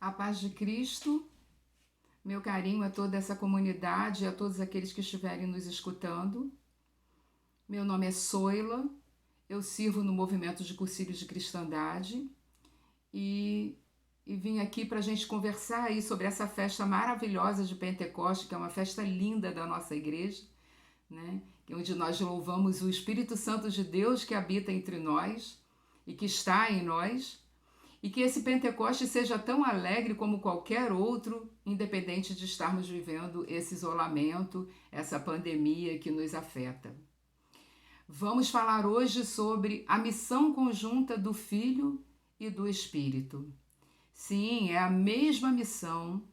A paz de Cristo, meu carinho a toda essa comunidade e a todos aqueles que estiverem nos escutando. Meu nome é Soila, eu sirvo no movimento de Cursilhos de Cristandade e vim aqui para a gente conversar aí sobre essa festa maravilhosa de Pentecoste, que é uma festa linda da nossa igreja, né? Onde nós louvamos o Espírito Santo de Deus que habita entre nós e que está em nós. E que esse Pentecoste seja tão alegre como qualquer outro, independente de estarmos vivendo esse isolamento, essa pandemia que nos afeta. Vamos falar hoje sobre a missão conjunta do Filho e do Espírito. Sim, é a mesma missão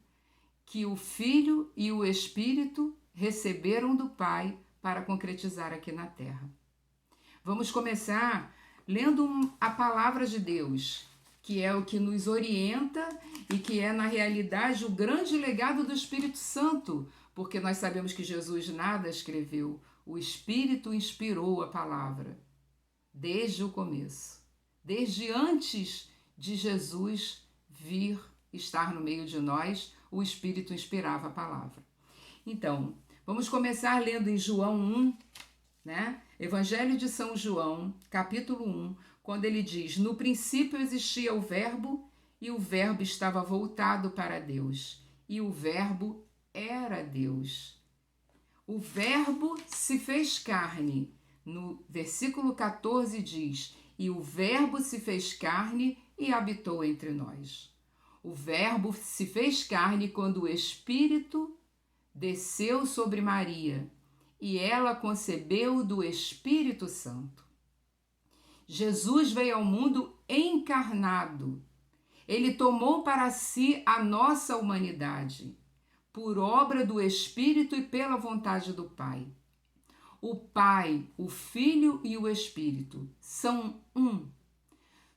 que o Filho e o Espírito receberam do Pai para concretizar aqui na Terra. Vamos começar lendo a palavra de Deus, que é o que nos orienta e que é, na realidade, o grande legado do Espírito Santo, porque nós sabemos que Jesus nada escreveu, o Espírito inspirou a palavra, desde o começo, desde antes de Jesus vir estar no meio de nós, o Espírito inspirava a palavra. Então, vamos começar lendo em João 1, né? Evangelho de São João, capítulo 1, quando ele diz: no princípio existia o verbo, e o verbo estava voltado para Deus, e o verbo era Deus. O verbo se fez carne. No versículo 14 diz: e o verbo se fez carne e habitou entre nós. O verbo se fez carne quando o Espírito desceu sobre Maria, e ela concebeu do Espírito Santo. Jesus veio ao mundo encarnado. Ele tomou para si a nossa humanidade, por obra do Espírito e pela vontade do Pai. O Pai, o Filho e o Espírito são um.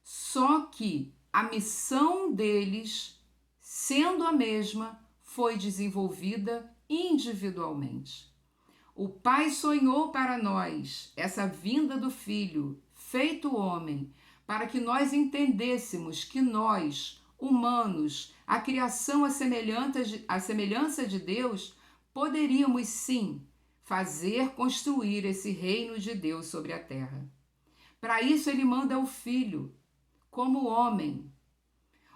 Só que a missão deles, sendo a mesma, foi desenvolvida individualmente. O Pai sonhou para nós essa vinda do Filho, feito homem, para que nós entendêssemos que nós, humanos, a criação à semelhança de Deus, poderíamos sim construir esse reino de Deus sobre a terra. Para isso ele manda o Filho, como homem.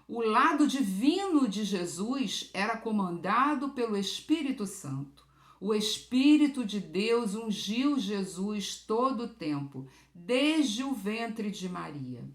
O lado divino de Jesus era comandado pelo Espírito Santo. O Espírito de Deus ungiu Jesus todo o tempo, desde o ventre de Maria.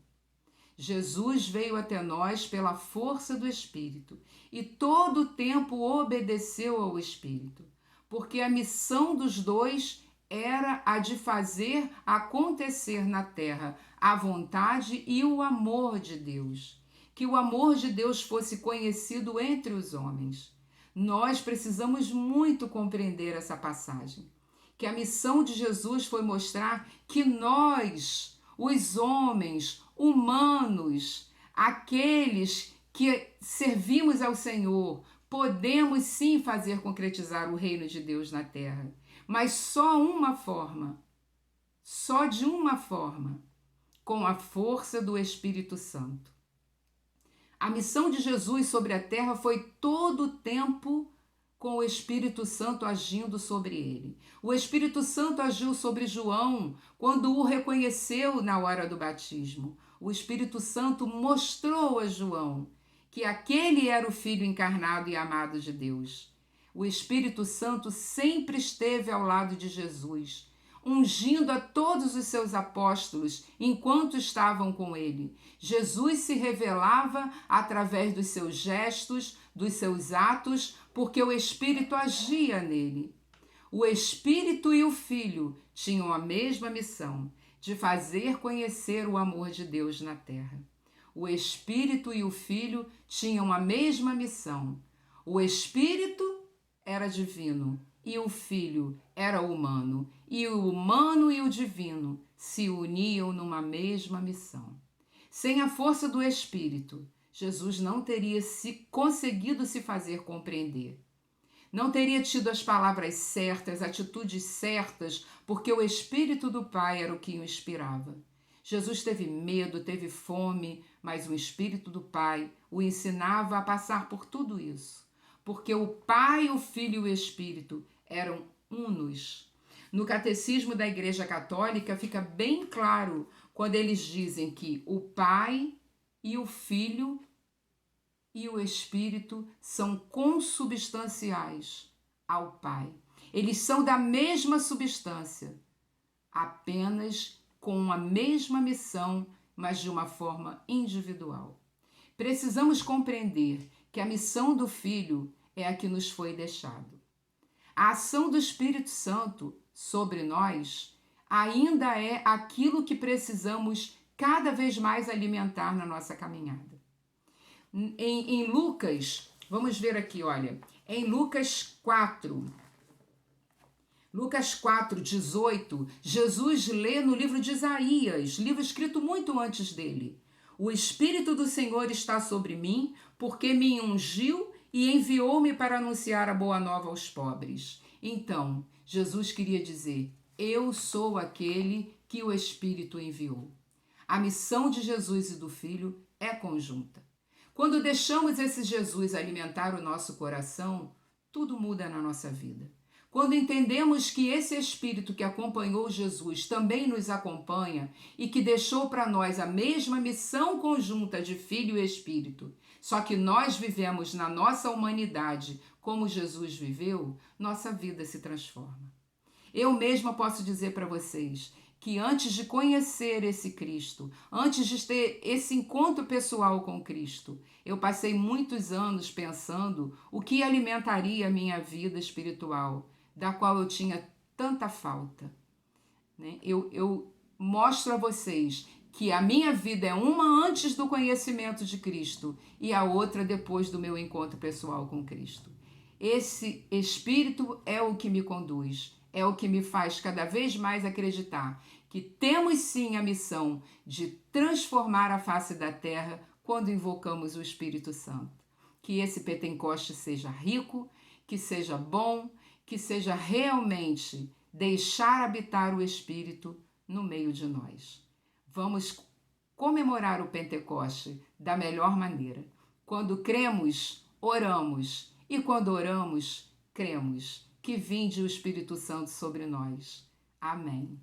Jesus veio até nós pela força do Espírito e todo o tempo obedeceu ao Espírito, porque a missão dos dois era a de fazer acontecer na terra a vontade e o amor de Deus. Que o amor de Deus fosse conhecido entre os homens. Nós precisamos muito compreender essa passagem, que a missão de Jesus foi mostrar que nós, os homens, humanos, aqueles que servimos ao Senhor, podemos sim fazer concretizar o reino de Deus na terra, mas só de uma forma, com a força do Espírito Santo. A missão de Jesus sobre a terra foi todo o tempo com o Espírito Santo agindo sobre ele. O Espírito Santo agiu sobre João quando o reconheceu na hora do batismo. O Espírito Santo mostrou a João que aquele era o Filho encarnado e amado de Deus. O Espírito Santo sempre esteve ao lado de Jesus, ungindo a todos os seus apóstolos enquanto estavam com ele. Jesus se revelava através dos seus gestos, dos seus atos, porque o Espírito agia nele. O Espírito e o Filho tinham a mesma missão, de fazer conhecer o amor de Deus na terra. O Espírito e o Filho tinham a mesma missão. O Espírito era divino e o Filho era humano, e o humano e o divino se uniam numa mesma missão. Sem a força do Espírito, Jesus não teria conseguido se fazer compreender. Não teria tido as palavras certas, atitudes certas, porque o Espírito do Pai era o que o inspirava. Jesus teve medo, teve fome, mas o Espírito do Pai o ensinava a passar por tudo isso, porque o Pai, o Filho e o Espírito eram unos. No Catecismo da Igreja Católica fica bem claro quando eles dizem que o Pai e o Filho e o Espírito são consubstanciais ao Pai. Eles são da mesma substância, apenas com a mesma missão, mas de uma forma individual. Precisamos compreender que a missão do Filho é a que nos foi deixado. A ação do Espírito Santo sobre nós ainda é aquilo que precisamos cada vez mais alimentar na nossa caminhada. Em Lucas, vamos ver aqui, olha, em Lucas 4:18, Jesus lê no livro de Isaías, livro escrito muito antes dele. O Espírito do Senhor está sobre mim, porque me ungiu e enviou-me para anunciar a boa nova aos pobres. Então, Jesus queria dizer, eu sou aquele que o Espírito enviou. A missão de Jesus e do Filho é conjunta. Quando deixamos esse Jesus alimentar o nosso coração, tudo muda na nossa vida. Quando entendemos que esse Espírito que acompanhou Jesus também nos acompanha e que deixou para nós a mesma missão conjunta de Filho e Espírito, só que nós vivemos na nossa humanidade como Jesus viveu, nossa vida se transforma. Eu mesma posso dizer para vocês que antes de conhecer esse Cristo, antes de ter esse encontro pessoal com Cristo, eu passei muitos anos pensando o que alimentaria a minha vida espiritual, da qual eu tinha tanta falta. Eu mostro a vocês que a minha vida é uma antes do conhecimento de Cristo e a outra depois do meu encontro pessoal com Cristo. Esse Espírito é o que me conduz, é o que me faz cada vez mais acreditar que temos sim a missão de transformar a face da terra quando invocamos o Espírito Santo. Que esse Pentecoste seja rico, que seja bom, que seja realmente deixar habitar o Espírito no meio de nós. Vamos comemorar o Pentecoste da melhor maneira. Quando cremos, oramos. E quando oramos, cremos. Que vinde o Espírito Santo sobre nós. Amém.